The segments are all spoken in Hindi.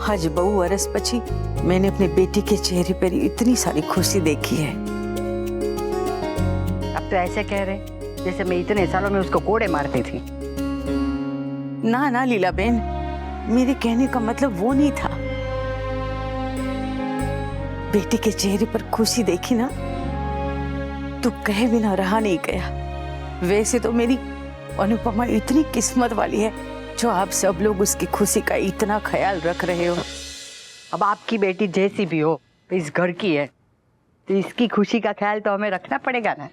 आज बहु वर्ष पछी मैंने अपने बेटी के चेहरे पर इतनी सारी खुशी देखी है। अब तो ऐसे कह रहे जैसे मैं इतने सालों में उसको कोड़े मारती थी। ना ना लीला बहन, मेरे कहने का मतलब वो नहीं था। बेटी के चेहरे पर खुशी देखी ना तो कहे बिना रहा नहीं गया। वैसे तो मेरी अनुपमा इतनी किस्मत वाली है जो आप सब लोग उसकी खुशी का इतना ख्याल रख रहे हो। अब आपकी बेटी जैसी भी हो इस घर की है, तो इसकी खुशी का ख्याल तो हमें रखना पड़ेगा ना।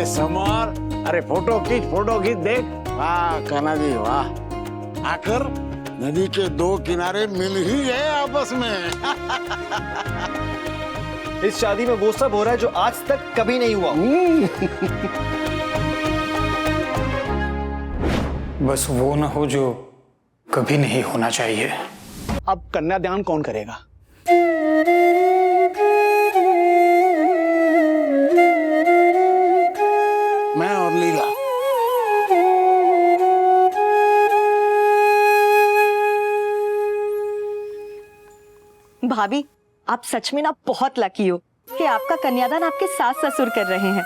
समर, अरे फोटो खींच देख। वाह कान्हा जी वाह, आकर नदी के दो किनारे मिल ही गए आपस में। इस शादी में वो सब हो रहा है जो आज तक कभी नहीं हुआ। बस वो ना हो जो कभी नहीं होना चाहिए। अब कन्यादान कौन करेगा? मैं और लीला। भाभी, आप सच में ना बहुत लकी हो कि आपका कन्यादान आपके सास ससुर कर रहे हैं,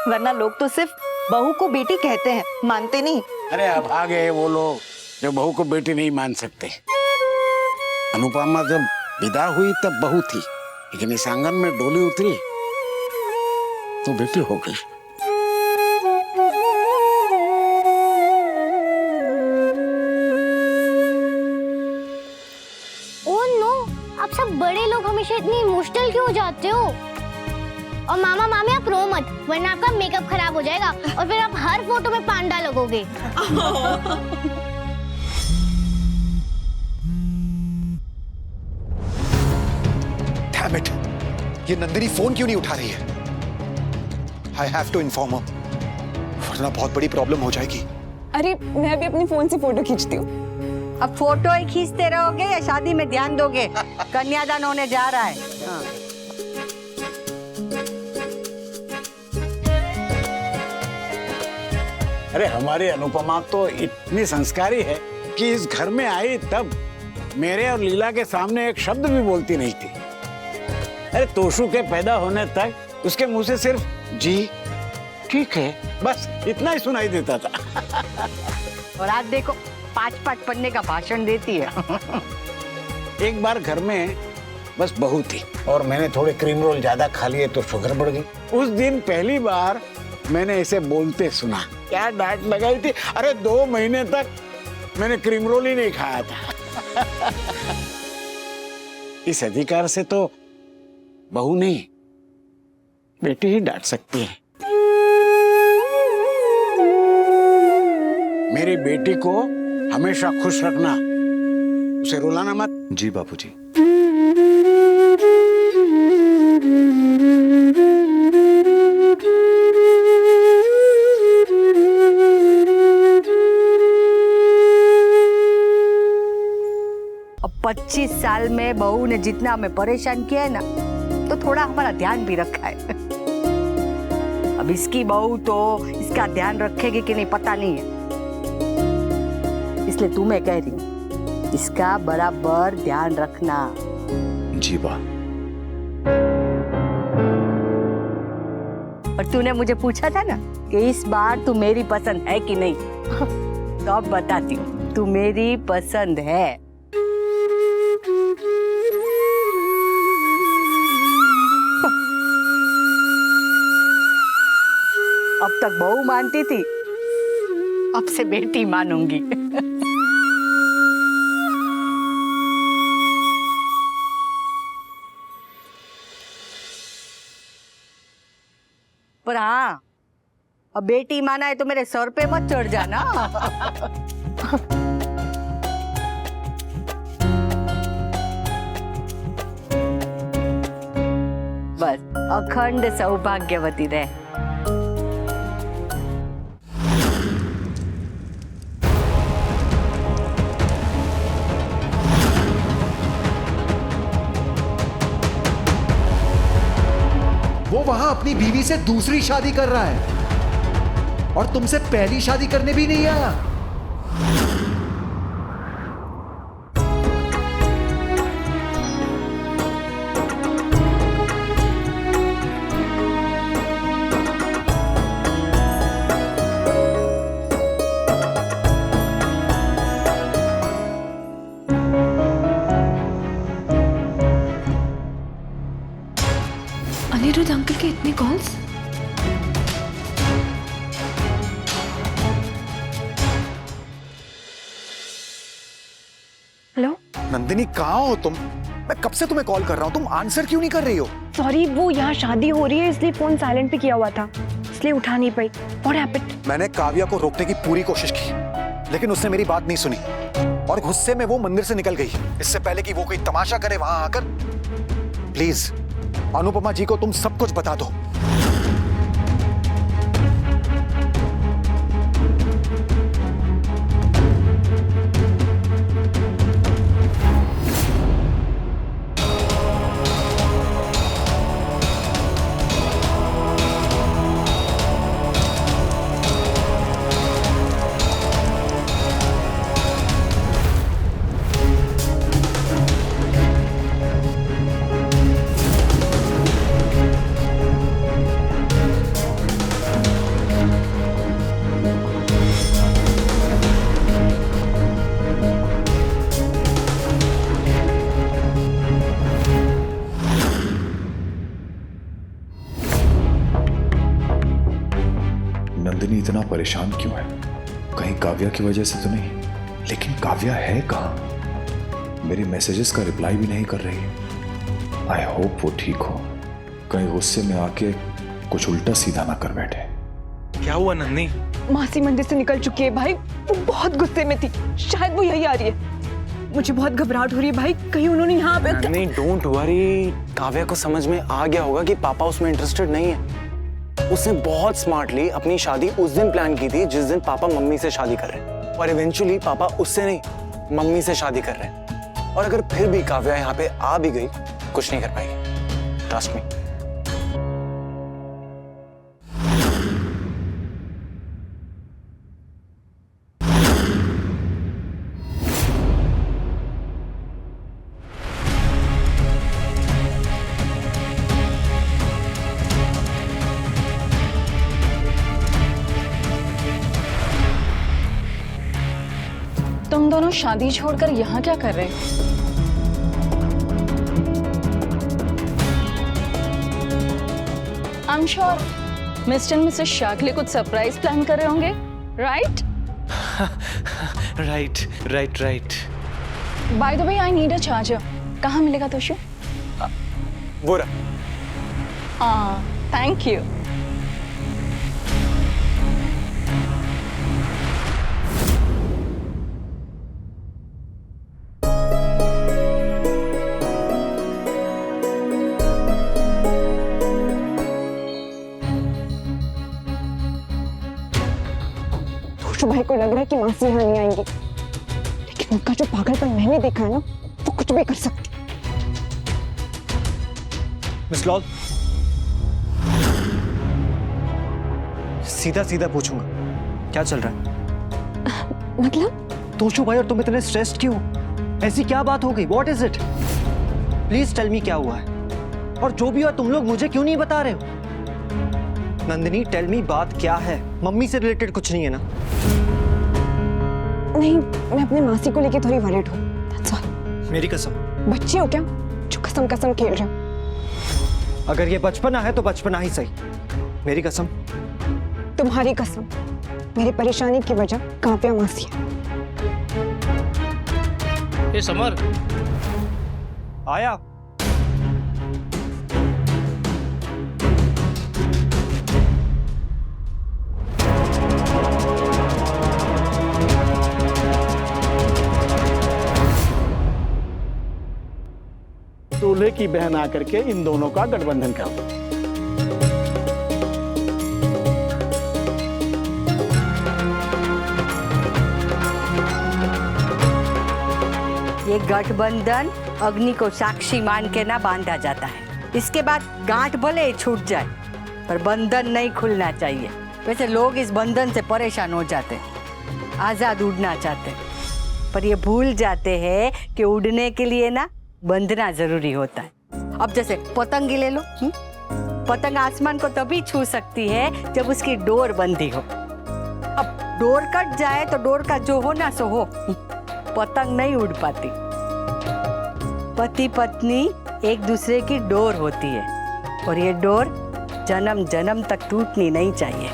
वरना लोग तो सिर्फ बहू को बेटी कहते हैं, मानते नहीं। अरे अब आ गए वो लोग जो बहू को बेटी नहीं मान सकते। अनुपमा जब विदा हुई तब बहू थी, लेकिन इस आंगन में डोली उतरी तो बेटी हो गई। आप सब बड़े लोग हमेशा इतनी इमोशनल क्यों हो जाते हो? और मामा मामी आप रो मत, वरना आपका मेकअप खराब हो जाएगा और फिर आप हर फोटो में पांडा लगोगे। Damn it! ये नंदिनी फोन क्यों नहीं उठा रही है? I have to inform her, वरना बहुत बड़ी प्रॉब्लम हो जाएगी। अरे मैं भी अपने फोन से फोटो खींचती हूँ। अब फोटो ही खींचते रहोगे या शादी में ध्यान दोगे? कन्यादान होने जा रहा है। हाँ। अरे हमारी अनुपमा तो इतनी संस्कारी है कि इस घर में आई तब मेरे और लीला के सामने एक शब्द भी बोलती नहीं थी। अरे तोशु के पैदा होने तक उसके मुंह से सिर्फ जी ठीक है बस इतना ही सुनाई देता था। और आज देखो 5 पन्ने का भाषण देती है। एक बार घर में बस बहू थी और मैंने थोड़े क्रीम रोल ज्यादा खा लिए तो शुगर बढ़ गई। उस दिन पहली बार मैंने इसे बोलते सुना। क्या डांट लगाई थी। अरे 2 महीने तक मैंने क्रीम रोल ही नहीं खाया था। इस अधिकार से तो बहू नहीं बेटी ही डांट सकती है। मेरी बेटी को हमेशा खुश रखना, उसे रुलाना मत। जी बापूजी। अब 25 साल में बहू ने जितना हमें परेशान किया है ना, तो थोड़ा हमारा ध्यान भी रखा है। अब इसकी बहू तो इसका ध्यान रखेगी कि नहीं पता नहीं है, इसलिए तुम्हें कह रही हूँ इसका बराबर ध्यान रखना। जी बा। और तूने मुझे पूछा था ना कि इस बार तू मेरी पसंद है कि नहीं, तो अब बताती हूँ तू मेरी पसंद है। अब तक बहू मानती थी, अब से बेटी मानूंगी। पर हाँ, अब बेटी माना है तो मेरे सर पे मत चढ़ जाना। बस अखंड सौभाग्यवती रहे। वो वहां अपनी बीवी से दूसरी शादी कर रहा है और तुमसे पहली शादी करने भी नहीं आया। अनिरुद्ध अंकल के इतने कॉल्स। हेलो नंदिनी, कहाँ हो तुम? मैं कब से तुम्हें कॉल कर रहा हूँ, तुम आंसर क्यों नहीं कर रही हो? सॉरी, वो यहाँ शादी हो रही है इसलिए फोन साइलेंट पे किया हुआ था, इसलिए उठा नहीं पाई। What happened? मैंने काव्या को रोकने की पूरी कोशिश की, लेकिन उसने मेरी बात नहीं सुनी और गुस्से में वो मंदिर से निकल गई। इससे पहले कि वो कोई तमाशा करे वहां आकर, प्लीज अनुपमा जी को तुम सब कुछ बता दो। नंदिनी इतना परेशान क्यों है? कहीं काव्या की वजह से तो नहीं? लेकिन काव्या है कहाँ? मेरे मैसेजेस का रिप्लाई भी नहीं कर रही है। आई होप वो ठीक हो, कहीं गुस्से में आके कुछ उल्टा सीधा ना कर बैठे। क्या हुआ नंदिनी? मासी मंदिर से निकल चुकी है भाई, वो बहुत गुस्से में थी, शायद वो यही आ रही है। मुझे बहुत घबराहट हो रही है भाई, कहीं उन्होंने यहाँ पे। नंदिनी डोंट वरी, काव्या को समझ में आ गया होगा कि पापा उसमें इंटरेस्टेड नहीं है। उसने बहुत स्मार्टली अपनी शादी उस दिन प्लान की थी जिस दिन पापा मम्मी से शादी कर रहे हैं, और इवेंचुअली पापा उससे नहीं मम्मी से शादी कर रहे हैं। और अगर फिर भी काव्या यहाँ पे आ भी गई, कुछ नहीं कर पाएगी, ट्रस्ट मी। तुम दोनों शादी छोड़कर यहाँ क्या कर रहे हो? I am sure mister and Mrs Shah के लिए कुछ सरप्राइज प्लान कर रहे होंगे, right? Right. By the way, I need a charger. कहाँ मिलेगा तोशु? वो रहा। Thank you. भाई को लग रहा है कि मासी यहाँ नहीं आएंगी, लेकिन उनका जो पागलपन मैंने देखा है ना, वो कुछ भी कर सकती। मिस लॉल, सीधा सीधा पूछूंगा, क्या चल रहा है? मतलब? तोशु भाई और तुम इतने स्ट्रेस्ड क्यों? ऐसी क्या बात हो गई? What is it? Please tell me क्या हुआ है, और जो भी हुआ तुम लोग मुझे क्यों नहीं बता रहे हो? नंदिनी टेल मी, बात क्या है? मम्मी से रिलेटेड कुछ नहीं है ना? नहीं, मैं अपने मासी को लेके थोड़ी वरीड हूँ, that's all। मेरी कसम। बच्चे हो क्या जो कसम कसम खेल रहे हो? अगर ये बचपना है तो बचपना ही सही। मेरी कसम। तुम्हारी कसम। मेरी परेशानी की वजह काव्या मासी है। ये समर आया। दूल्हे की बहन आकर के इन दोनों का गठबंधन कर दो। ये गठबंधन अग्नि को साक्षी मान के ना बांधा जाता है, इसके बाद गांठ भले ही छूट जाए पर बंधन नहीं खुलना चाहिए। वैसे लोग इस बंधन से परेशान हो जाते हैं, आजाद उड़ना चाहते हैं, पर ये भूल जाते हैं कि उड़ने के लिए ना बंधना जरूरी होता है। अब जैसे पतंग ही ले लो, पतंग आसमान को तभी छू सकती है जब उसकी डोर बंधी हो। अब डोर कट जाए तो डोर का जो हो ना सो हो, पतंग नहीं उड़ पाती। पति पत्नी एक दूसरे की डोर होती है और ये डोर जन्म जन्म तक टूटनी नहीं चाहिए।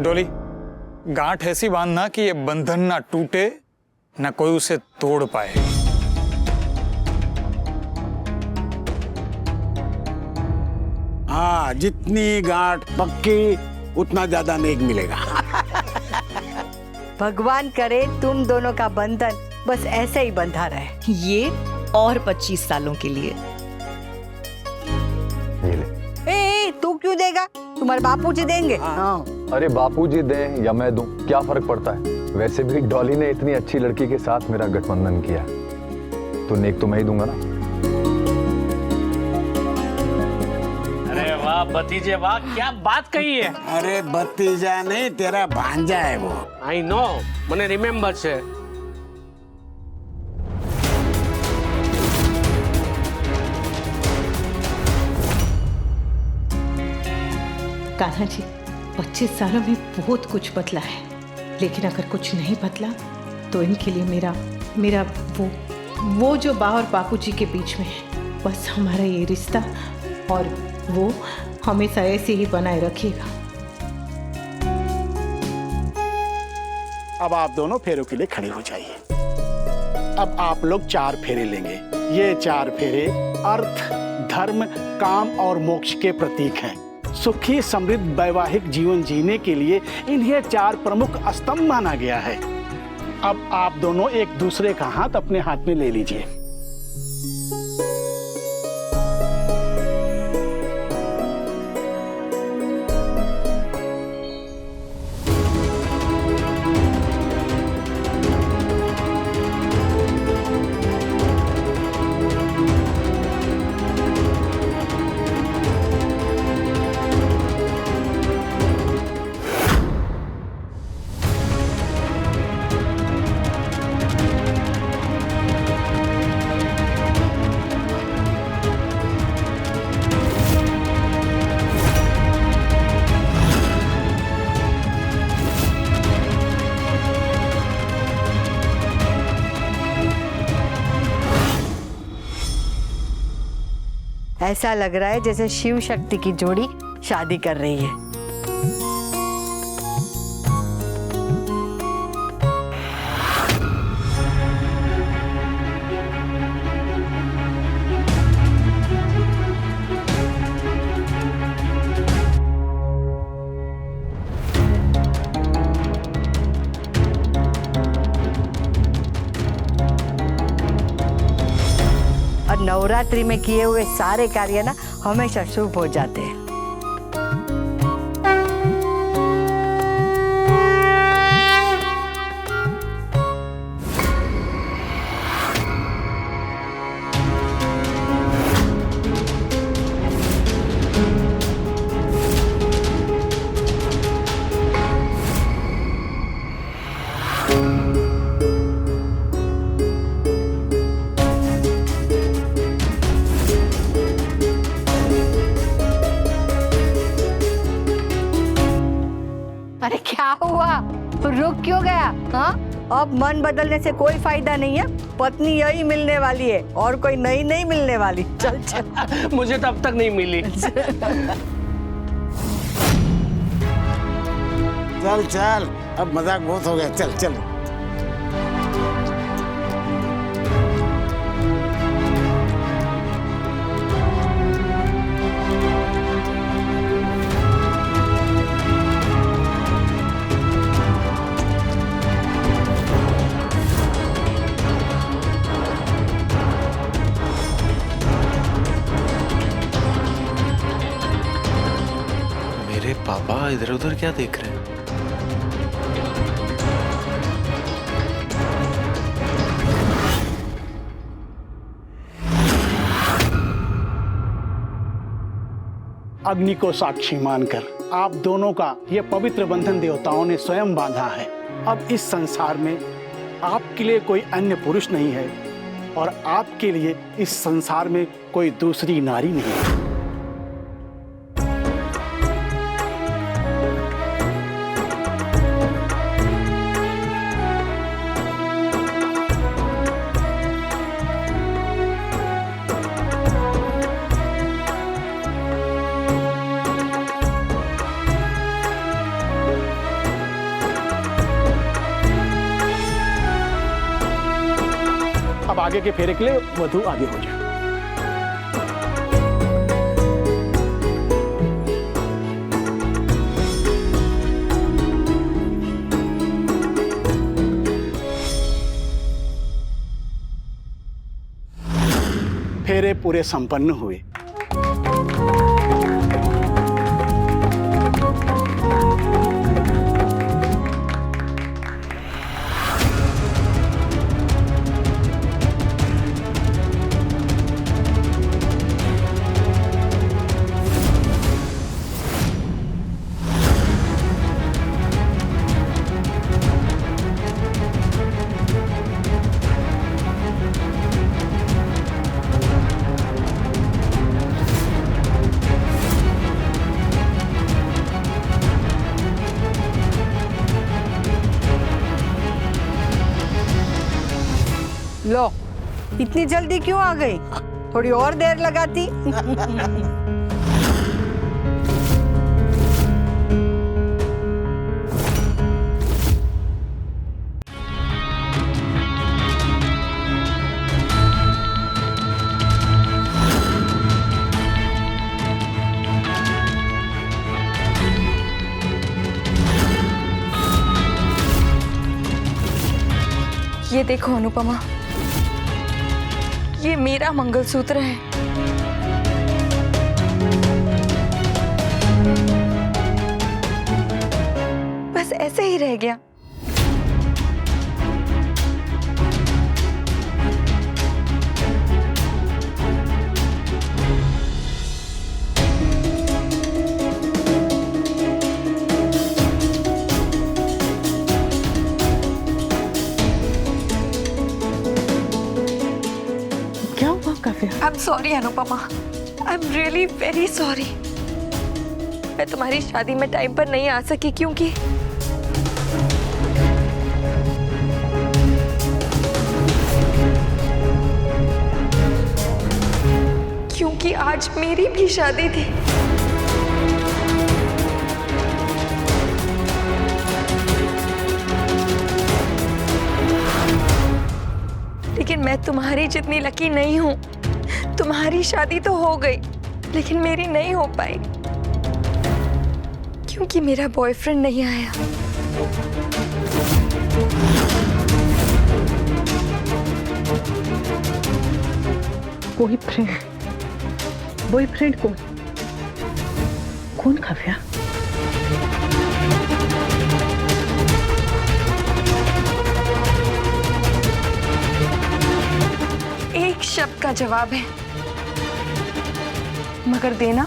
डोली, गांठ ऐसी बांधना कि ये बंधन ना टूटे ना कोई उसे तोड़ पाए। हाँ, जितनी गांठ पक्की उतना ज्यादा नेक मिलेगा। भगवान करे तुम दोनों का बंधन बस ऐसे ही बंधा रहे। ये और 25 सालों के लिए। ए, तू क्यों देगा? तुम्हारे बापूजी देंगे। हाँ। अरे बापूजी दें या मैं दूं, क्या फर्क पड़ता है? वैसे भी डॉली ने इतनी अच्छी लड़की के साथ मेरा गठबंधन किया, तो नेक तो मैं ही दूंगा ना। अरे वाह भतीजे वाह, क्या बात कही है। अरे भतीजा नहीं, तेरा भांजा है वो। आई नो, मने रिमेम्बर छे। कान्हा जी, 25 सालों में बहुत कुछ बदला है, लेकिन अगर कुछ नहीं बदला तो इनके लिए मेरा वो जो बा और बापूजी के बीच में है, बस हमारा ये रिश्ता और वो हमेशा ऐसे ही बनाए रखिएगा। अब आप दोनों फेरों के लिए खड़े हो जाइए। अब आप लोग 4 फेरे लेंगे। ये 4 फेरे अर्थ, धर्म, काम और मोक्ष के प्रतीक हैं। सुखी समृद्ध वैवाहिक जीवन जीने के लिए इन्हें 4 प्रमुख स्तंभ माना गया है। अब आप दोनों एक दूसरे का हाथ अपने हाथ में ले लीजिए। ऐसा लग रहा है जैसे शिव शक्ति की जोड़ी शादी कर रही है। और नवरात्रि में किए हुए सारे कार्य ना हमेशा शुभ हो जाते हैं। अरे क्या हुआ? रुक क्यों गया? हाँ, अब मन बदलने से कोई फायदा नहीं है। पत्नी यही मिलने वाली है और कोई नई नहीं मिलने वाली। चल चल। मुझे तो अब तक नहीं मिली। चल चल, अब मजाक बहुत हो गया। चल चल। पापा इधर उधर क्या देख रहे हैं? अग्नि को साक्षी मानकर आप दोनों का यह पवित्र बंधन देवताओं ने स्वयं बांधा है। अब इस संसार में आपके लिए कोई अन्य पुरुष नहीं है और आपके लिए इस संसार में कोई दूसरी नारी नहीं है। अब आगे के फेरे के लिए वधू आगे हो जाए। फेरे पूरे संपन्न हुए। लो, इतनी जल्दी क्यों आ गई? थोड़ी और देर लगाती। ये देखो अनुपमा, ये मेरा मंगलसूत्र है। बस ऐसे ही रह गया। I'm sorry Anupama, I'm really very sorry। मैं तुम्हारी शादी में टाइम पर नहीं आ सकी क्योंकि आज मेरी भी शादी थी। लेकिन मैं तुम्हारी जितनी लकी नहीं हूं। तुम्हारी शादी तो हो गई, लेकिन मेरी नहीं हो पाई क्योंकि मेरा बॉयफ्रेंड नहीं आया। बॉयफ्रेंड कौन? कौन काव्या? एक शब्द का जवाब है, मगर देना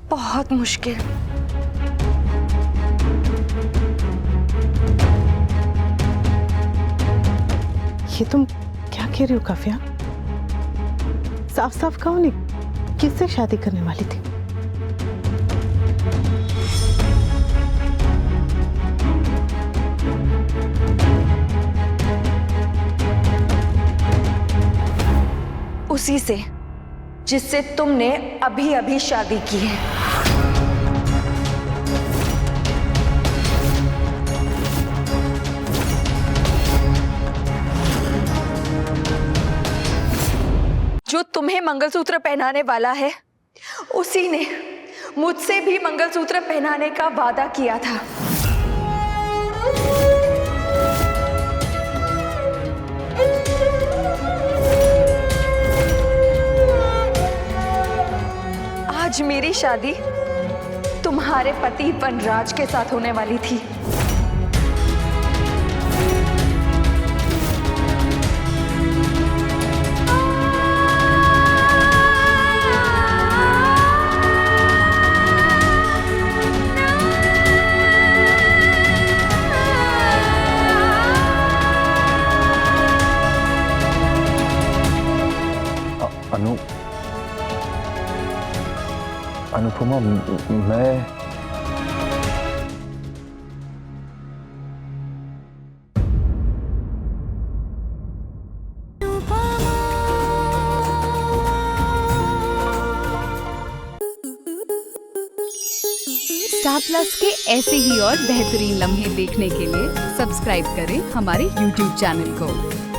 बहुत मुश्किल। ये तुम क्या कह रही हो काव्या? साफ साफ कहो नहीं, किससे शादी करने वाली थी? उसी से जिससे तुमने अभी अभी शादी की है। जो तुम्हें मंगलसूत्र पहनाने वाला है, उसी ने मुझसे भी मंगलसूत्र पहनाने का वादा किया था। आज मेरी शादी तुम्हारे पति वनराज के साथ होने वाली थी। अनुपमा, मैं स्टार प्लस के ऐसे ही और बेहतरीन लम्हे देखने के लिए सब्सक्राइब करें हमारे YouTube चैनल को।